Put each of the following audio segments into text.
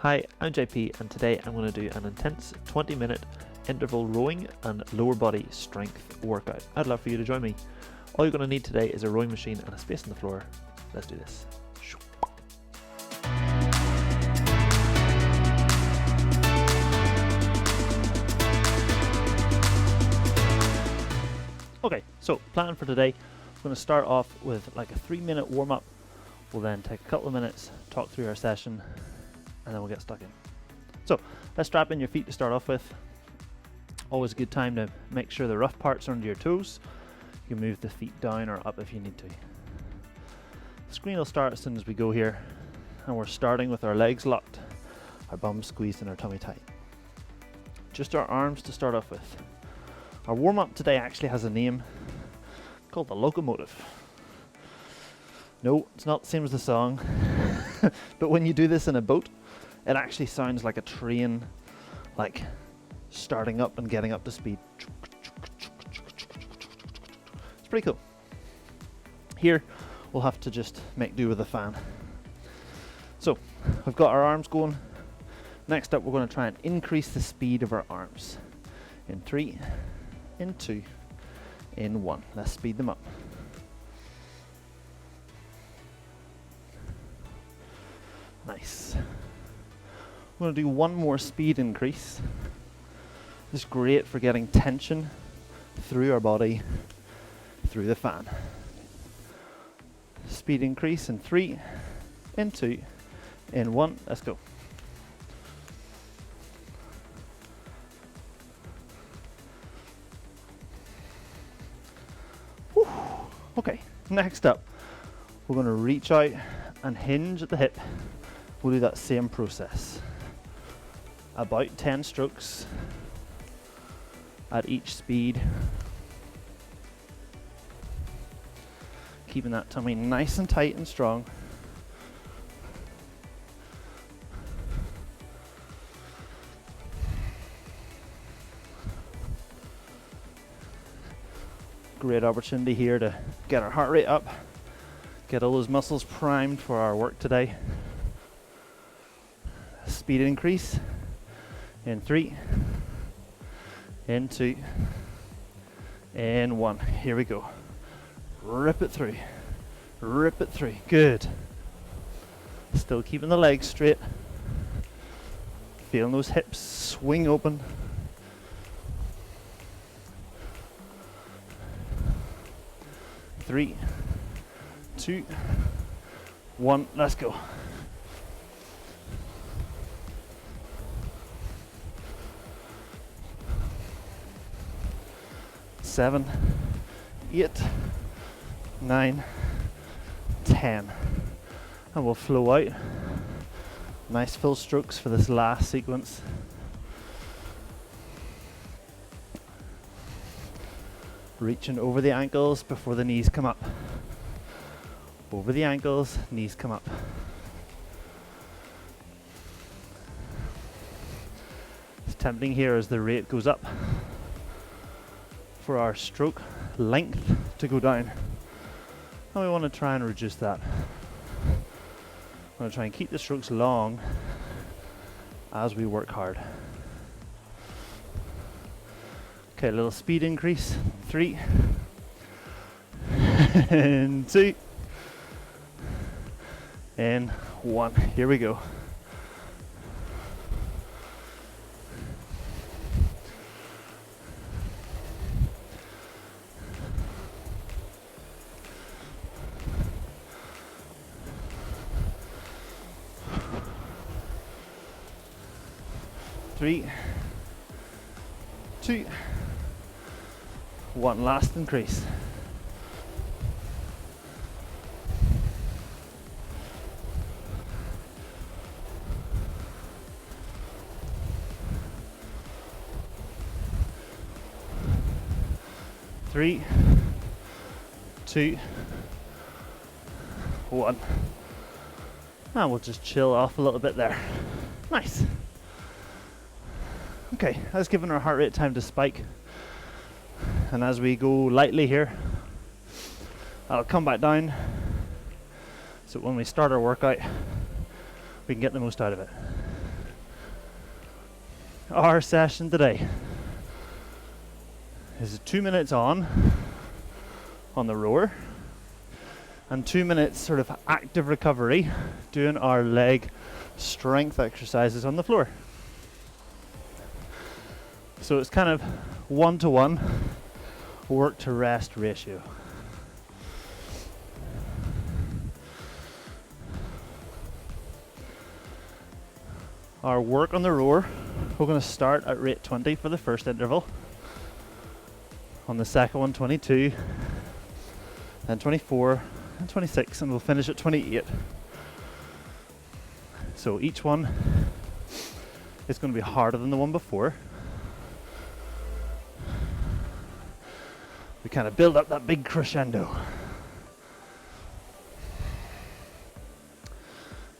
Hi, I'm JP and today I'm going to do an intense 20-minute interval rowing and lower body strength workout. I'd love for you to join me. All you're going to need today is a rowing machine and a space on the floor. Let's do this. Okay, so plan for today. I'm going to start off with like a 3-minute warm-up. We'll then take a couple of minutes, talk through our session, and then we'll get stuck in. So let's strap in your feet to start off with. Always a good time to make sure the rough parts are under your toes. You can move the feet down or up if you need to. The screen will start as soon as we go here, and we're starting with our legs locked, our bums squeezed and our tummy tight. Just our arms to start off with. Our warm-up today actually has a name called the Locomotive. No, it's not the same as the song, but when you do this in a boat, it actually sounds like a train, like starting up and getting up to speed. It's pretty cool. Here, we'll have to just make do with the fan. So, we've got our arms going. Next up, we're going to try and increase the speed of our arms. In 3, in 2, in 1. Let's speed them up. Nice. I'm going to do one more speed increase. This is great for getting tension through our body, through the fan. Speed increase in 3, in 2, in 1. Let's go. Whew. Okay, next up, we're going to reach out and hinge at the hip. We'll do that same process. About 10 strokes at each speed. Keeping that tummy nice and tight and strong. Great opportunity here to get our heart rate up, get all those muscles primed for our work today. Speed increase in 3, in 2, in 1. Here we go. Rip it through. Rip it through. Good. Still keeping the legs straight. Feeling those hips swing open. Three, 2, 1. Let's go. 7, 8, 9, 10. And we'll flow out. Nice full strokes for this last sequence. Reaching over the ankles before the knees come up. Over the ankles, knees come up. It's tempting here as the rate goes up for our stroke length to go down. And we want to try and reduce that. We want to try and keep the strokes long as we work hard. Okay, a little speed increase. 3, and 2, and 1. Here we go. Three, 2, 1. Last increase. Three, 2, 1. And we'll just chill off a little bit there. Nice. Okay, that's given our heart rate time to spike. And as we go lightly here, I'll come back down so when we start our workout, we can get the most out of it. our session today is 2 minutes on the rower and 2 minutes sort of active recovery doing our leg strength exercises on the floor. So it's kind of 1-to-1 work to rest ratio. Our work on the rower, we're going to start at rate 20 for the first interval. On the second one, 22, then 24, and 26, and we'll finish at 28. So each one is going to be harder than the one before. We kind of build up that big crescendo.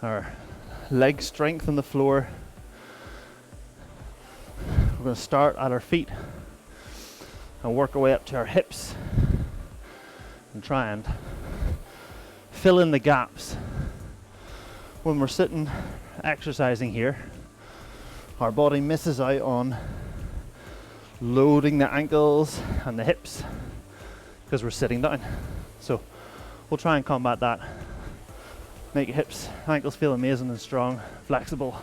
Our leg strength on the floor. We're going to start at our feet and work our way up to our hips and try and fill in the gaps. When we're sitting exercising here, our body misses out on loading the ankles and the hips because we're sitting down. So we'll try and combat that. Make your hips, ankles feel amazing and strong, flexible,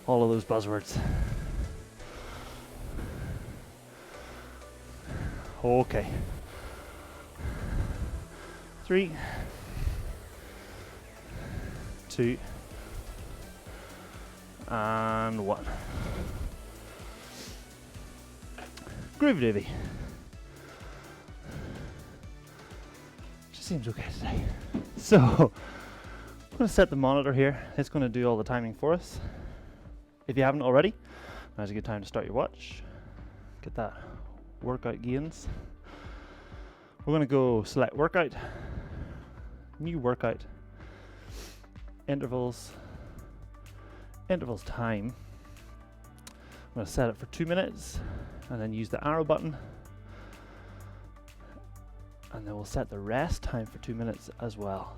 all of those buzzwords. Okay. 3, 2, and 1. Groove Davy. Just seems okay today. So, I'm going to set the monitor here. It's going to do all the timing for us. If you haven't already, now's a good time to start your watch. Get that workout gains. We're going to go select workout, new workout, intervals time. I'm going to set it for 2 minutes and then use the arrow button, and then we'll set the rest time for 2 minutes as well.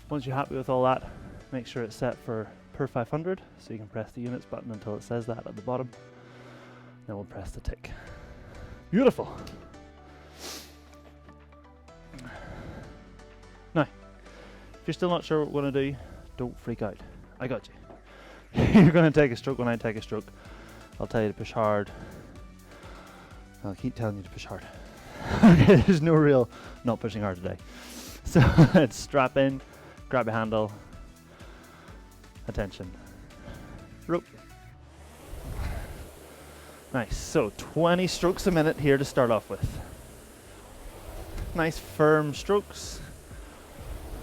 Once you're happy with all that, make sure it's set for per 500, so you can press the units button until it says that at the bottom. Then we'll press the tick. Beautiful. Now, if you're still not sure what we're going to do, don't freak out. I got you. You're going to take a stroke when I take a stroke. I'll tell you to push hard. I'll keep telling you to push hard. There's no real not pushing hard today. So let's strap in, grab a handle, attention, rope. Nice, so 20 strokes a minute here to start off with. Nice firm strokes.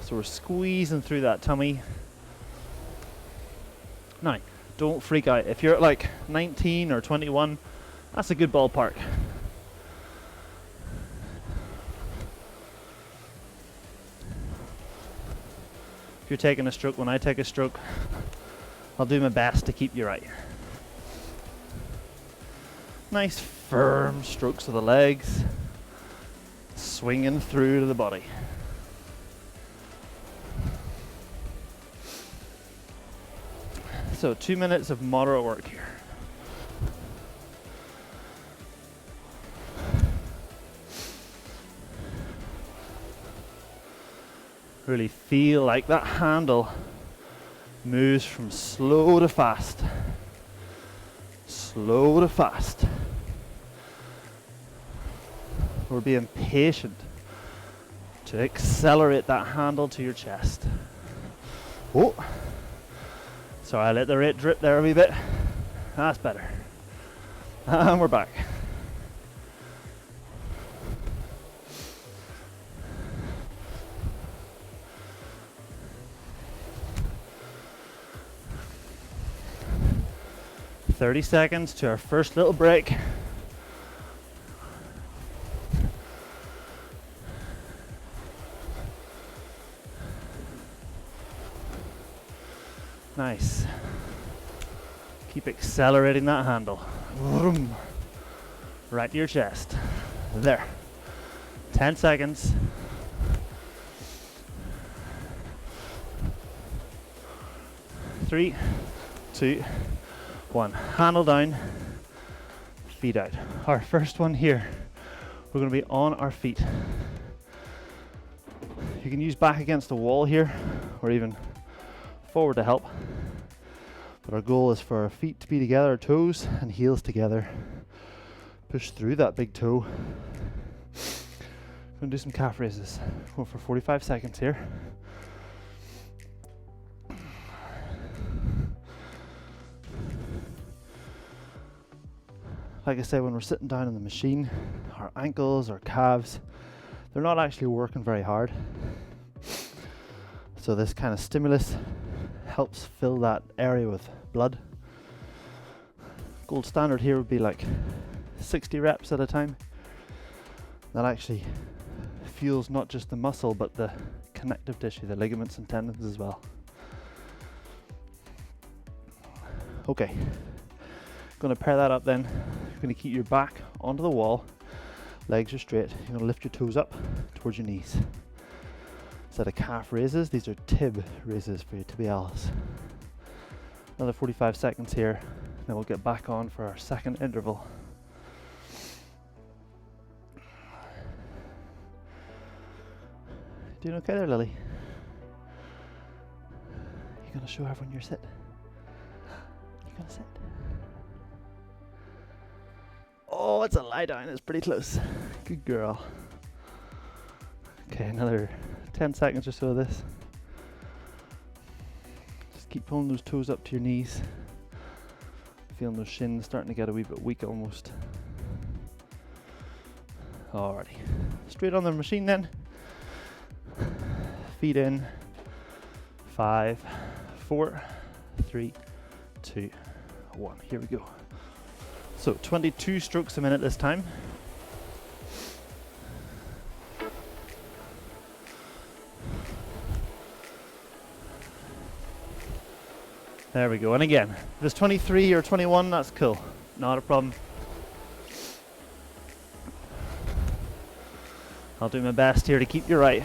So we're squeezing through that tummy. Now, don't freak out. If you're at like 19 or 21, that's a good ballpark. If you're taking a stroke when I take a stroke, I'll do my best to keep you right. Nice firm strokes of the legs, swinging through to the body. So 2 minutes of moderate work here. Really feel like that handle moves from slow to fast. Slow to fast. We're being patient to accelerate that handle to your chest. Oh, sorry, I let the rate drip there a wee bit. That's better. And we're back. "30 seconds to our first little break." Nice. Keep accelerating that handle. Vroom. Right to your chest. There. 10 seconds. Three, two, 1. Handle down, feet out. Our first one here, we're going to be on our feet. You can use back against the wall here, or even forward to help. But our goal is for our feet to be together, our toes and heels together. Push through that big toe. Going to do some calf raises. Go for 45 seconds here. Like I said, when we're sitting down on the machine, our ankles, our calves, they're not actually working very hard. So this kind of stimulus helps fill that area with blood. Gold standard here would be like 60 reps at a time. That actually fuels not just the muscle, but the connective tissue, the ligaments and tendons as well. Okay, going to pair that up then. You're going to keep your back onto the wall, legs are straight. You're going to lift your toes up towards your knees. Instead of calf raises, these are tib raises for your tibialis. Another 45 seconds here, then we'll get back on for our second interval. Doing okay there, Lily? You gonna show everyone your sit? You gonna sit? Oh, it's a lie down. It's pretty close. Good girl. Okay, another 10 seconds or so of this. Just keep pulling those toes up to your knees. Feeling those shins starting to get a wee bit weak almost. Alrighty. Straight on the machine then. Feet in. 5, 4, 3, 2, 1. Here we go. So 22 strokes a minute this time. There we go. And again, if it's 23 or 21, that's cool. Not a problem. I'll do my best here to keep you right.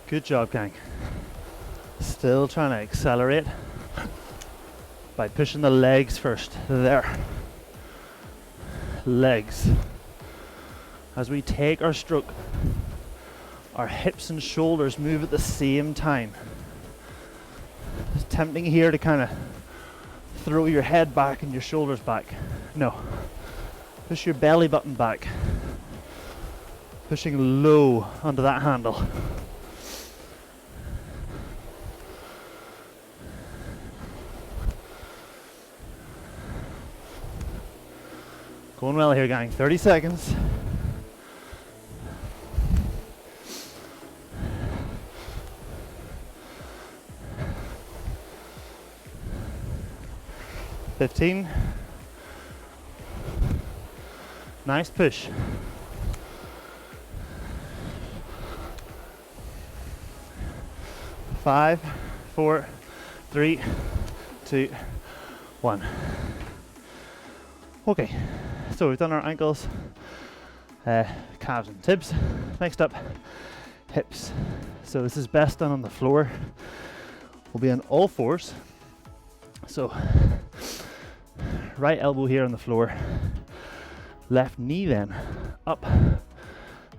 Good job, gang. Still trying to accelerate by pushing the legs first. There. Legs. As we take our stroke, our hips and shoulders move at the same time. It's tempting here to kind of throw your head back and your shoulders back. No. Push your belly button back. Pushing low onto that handle. Going well here, gang. 30 seconds. $15. Nice push. 5, 4, 3, 2, 1. Okay, so we've done our ankles, calves and tibs. Next up, hips. So this is best done on the floor. We'll be on all fours. So right elbow here on the floor, left knee then up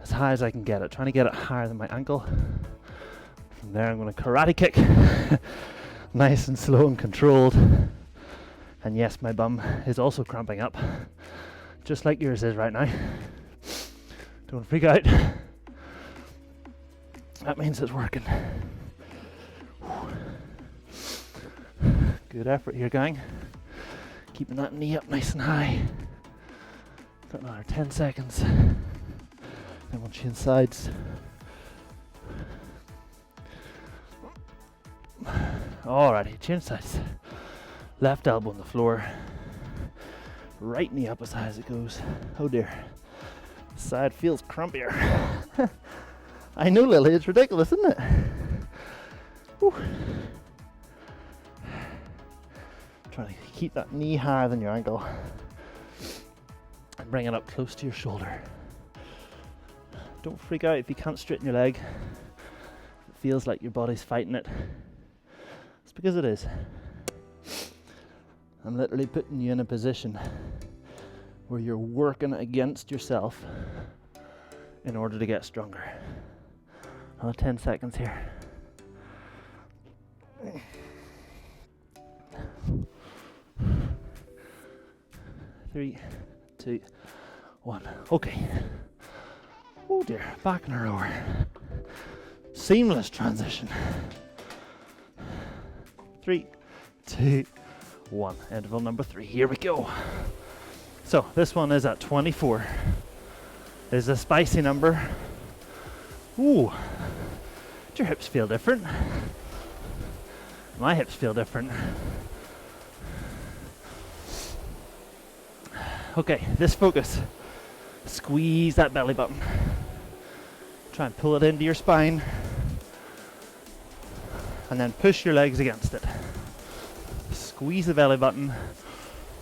as high as I can get it, trying to get it higher than my ankle. From there I'm going to karate kick, nice and slow and controlled. And yes, my bum is also cramping up, just like yours is right now. Don't freak out. That means it's working. Good effort here, gang. Keeping that knee up nice and high. Got another 10 seconds. Then we'll change sides. Alrighty, change sides. Left elbow on the floor. Right knee up as high as it goes. Oh dear. Side feels crumpier. I know, Lily, it's ridiculous, isn't it? Whew. Trying to keep that knee higher than your ankle and bring it up close to your shoulder. Don't freak out if you can't straighten your leg. It feels like your body's fighting it. It's because it is. I'm literally putting you in a position where you're working against yourself in order to get stronger. Another 10 seconds here. 3, 2, 1. Okay. Oh dear, back in a rower. Seamless transition. 3, 2, 1. Interval number 3. Here we go. So this one is at 24. Is a spicy number. Ooh. Do your hips feel different? My hips feel different. Okay, this focus. Squeeze that belly button. Try and pull it into your spine. And then push your legs against it. Squeeze the belly button.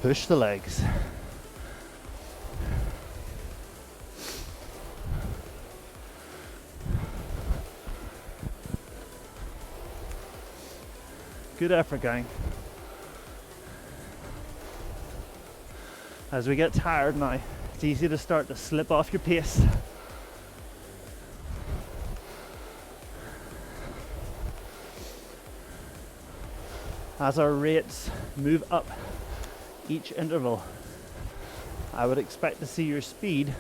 Push the legs. Good effort, gang. As we get tired now, it's easy to start to slip off your pace. As our rates move up each interval, I would expect to see your speed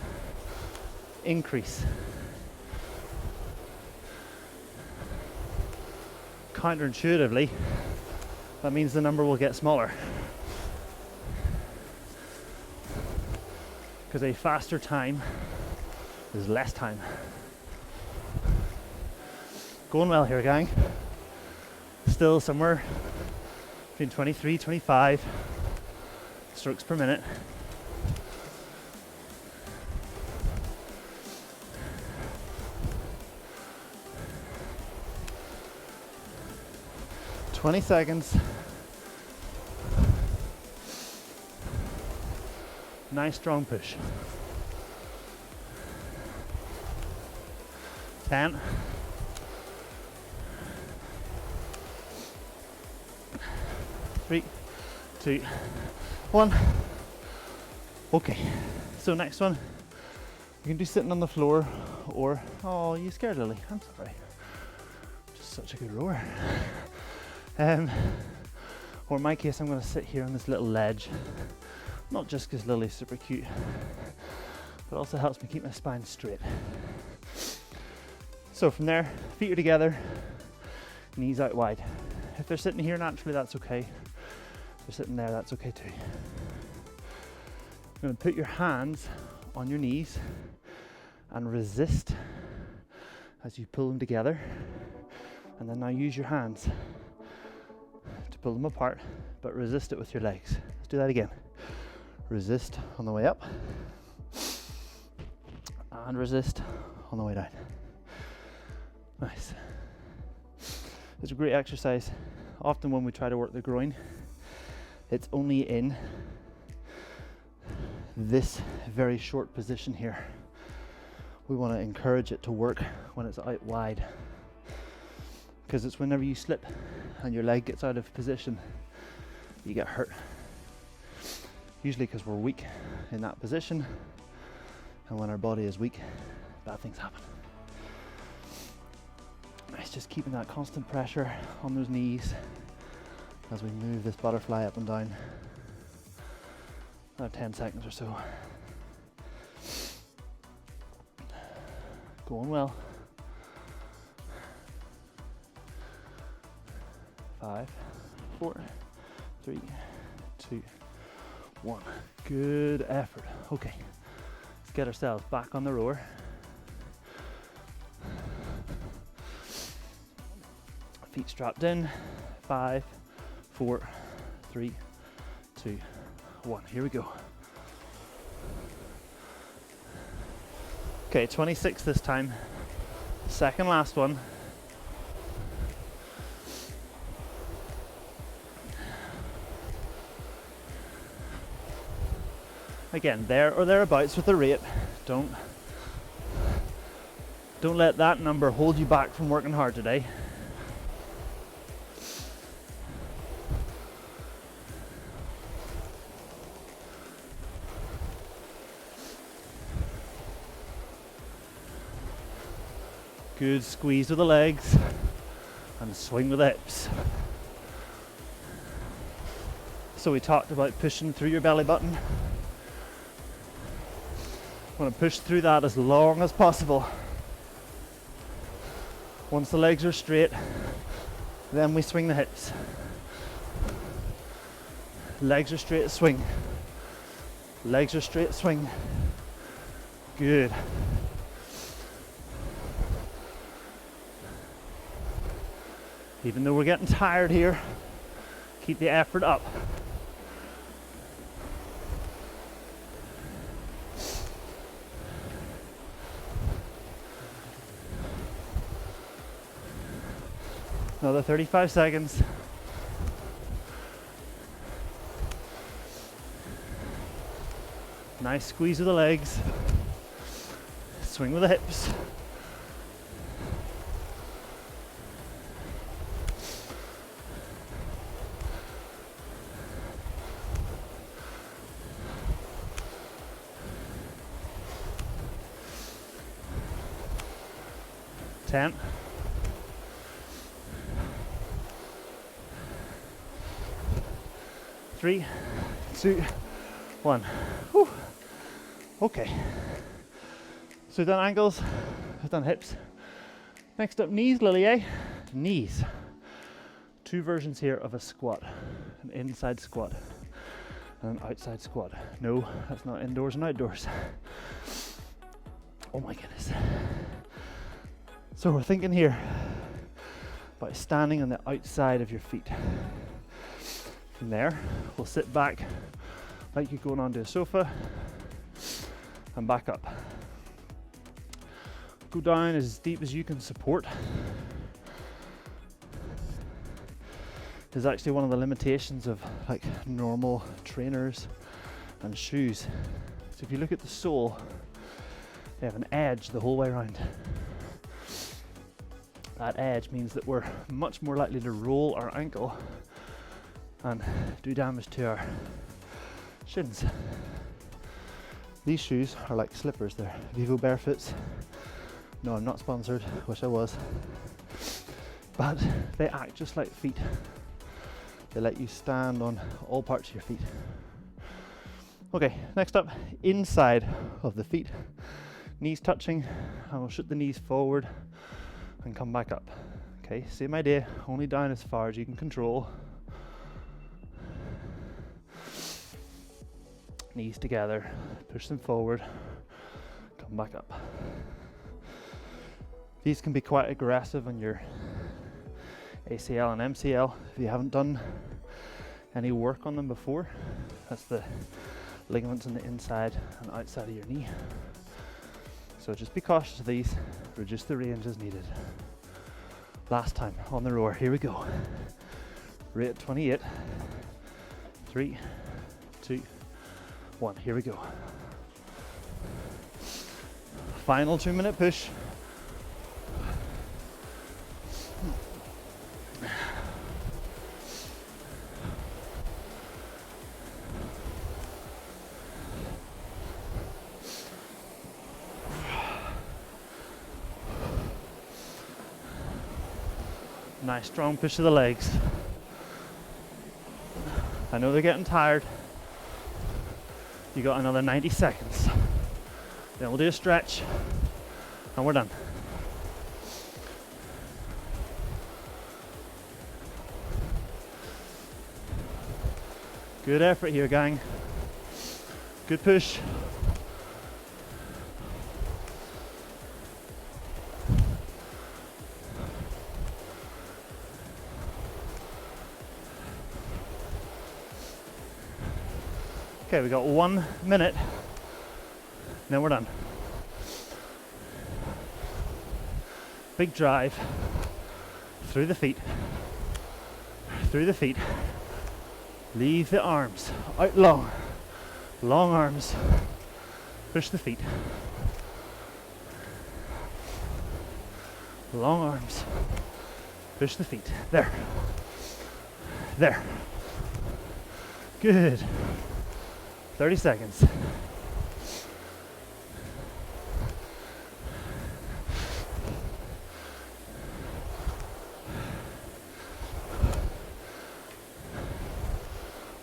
increase. Counterintuitively, that means the number will get smaller. Because a faster time is less time. Going well here, gang. Still somewhere between 23, 25 strokes per minute. "20 seconds. Nice strong push. 10. 3, 2, 1. Okay, so next one, you can do sitting on the floor or, oh, you scared Lily, I'm sorry. Just such a good rower. Or in my case, I'm going to sit here on this little ledge. Not just because Lily's super cute, but also helps me keep my spine straight. So from there, feet are together, knees out wide. If they're sitting here naturally, that's okay. If they're sitting there, that's okay too. You're going to put your hands on your knees and resist as you pull them together. And then now use your hands to pull them apart, but resist it with your legs. Let's do that again. Resist on the way up and resist on the way down. Nice. It's a great exercise. Often when we try to work the groin, it's only in this very short position here. We want to encourage it to work when it's out wide, because it's whenever you slip and your leg gets out of position, you get hurt. Usually because we're weak in that position, and when our body is weak, bad things happen. It's just keeping that constant pressure on those knees as we move this butterfly up and down. About 10 seconds or so. Going well. 5, 4, 3, 2, 1. Good effort. Okay, let's get ourselves back on the rower. Feet strapped in. 5, 4, 3, 2, 1. Here we go. Okay, 26 this time. Second last one. Again, there or thereabouts with the rate. Don't let that number hold you back from working hard today. Good squeeze with the legs and swing with the hips. So we talked about pushing through your belly button. Want to push through that as long as possible. Once the legs are straight, then we swing the hips. Legs are straight, swing. Legs are straight, swing. Good. Even though we're getting tired here, keep the effort up. Another 35 seconds. Nice squeeze of the legs. Swing with the hips. Ten. 3, 2, 1. Whew. Okay. So we've done ankles, we've done hips. Next up, knees, Lily, eh? Knees. Two versions here of a squat. An inside squat and an outside squat. No, that's not indoors and outdoors. Oh my goodness. So we're thinking here about standing on the outside of your feet. From there, we'll sit back like you're going onto a sofa and back up. Go down as deep as you can support. Is actually one of the limitations of like normal trainers and shoes. So if you look at the sole, they have an edge the whole way around. That edge means that we're much more likely to roll our ankle and do damage to our shins. These shoes are like slippers. They're Vivo Barefoots. No, I'm not sponsored, wish I was. But they act just like feet. They let you stand on all parts of your feet. Okay, next up, inside of the feet. Knees touching, and we'll shoot the knees forward and come back up. Okay, same idea, only down as far as you can control. Knees together, push them forward, come back up. These can be quite aggressive on your ACL and MCL if you haven't done any work on them before. That's the ligaments on the inside and outside of your knee. So just be cautious of these, reduce the range as needed. Last time on the rower, here we go. Rate 28, 3, 2, 1, here we go. Final 2-minute push. Nice strong push of the legs. I know they're getting tired. You got another 90 seconds. Then we'll do a stretch and we're done. Good effort here, gang. Good push. Okay, we got 1 minute, then we're done. Big drive through the feet, leave the arms out long, long arms, push the feet, long arms, push the feet, there, good, 30 seconds.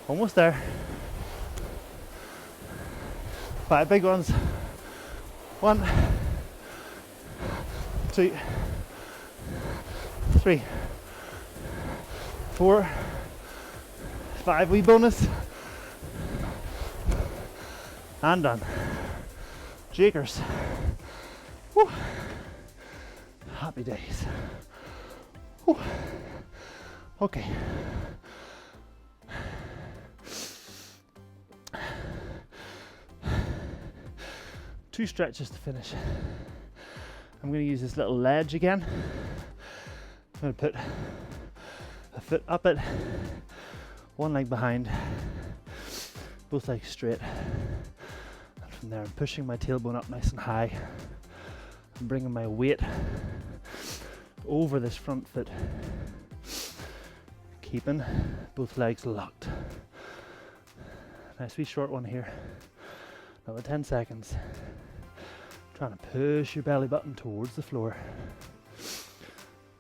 Almost there. 5 big ones. 1, 2, 3, 4, 5 wee bonus. And done. Jakers. Woo. Happy days. Woo. Okay. Two stretches to finish. I'm going to use this little ledge again. I'm going to put a foot up it, one leg behind, both legs straight. And from there I'm pushing my tailbone up nice and high. I'm bringing my weight over this front foot, keeping both legs locked. Nice wee short one here. Another 10 seconds. Trying to push your belly button towards the floor.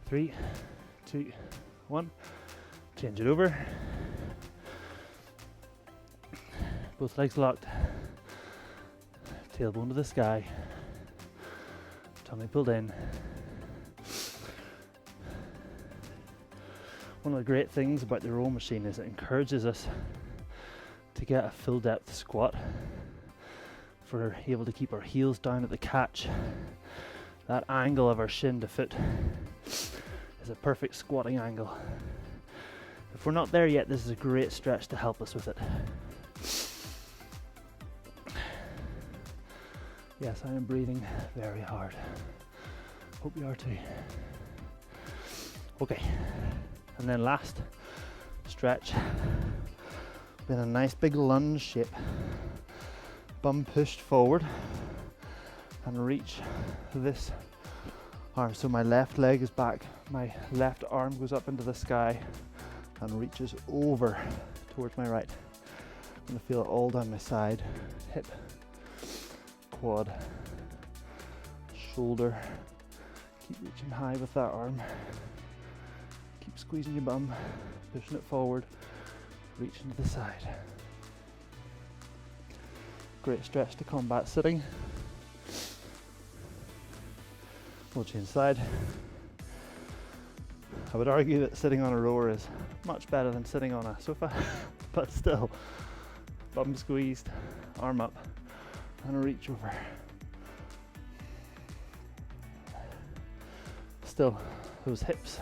3, 2, 1. Change it over. Both legs locked. Tailbone to the sky. Tummy pulled in. One of the great things about the row machine is it encourages us to get a full depth squat. If we're able to keep our heels down at the catch, that angle of our shin to foot is a perfect squatting angle. If we're not there yet, this is a great stretch to help us with it. Yes, I am breathing very hard. Hope you are too. Okay, and then last stretch in a nice big lunge shape. Bum pushed forward and reach this arm. So my left leg is back, my left arm goes up into the sky and reaches over towards my right. I'm going to feel it all down my side, hip, quad, shoulder. Keep reaching high with that arm. Keep squeezing your bum, pushing it forward, reaching to the side. Great stretch to combat sitting. We'll change side. I would argue that sitting on a rower is much better than sitting on a sofa, but still, bum squeezed, arm up, and a reach over. Still, those hips,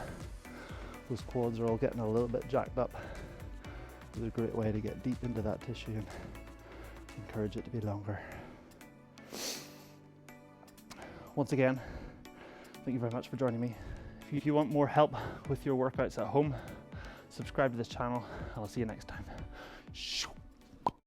those quads are all getting a little bit jacked up. It's a great way to get deep into that tissue and encourage it to be longer. Once again, thank you very much for joining me. If you want more help with your workouts at home, subscribe to this channel and I'll see you next time.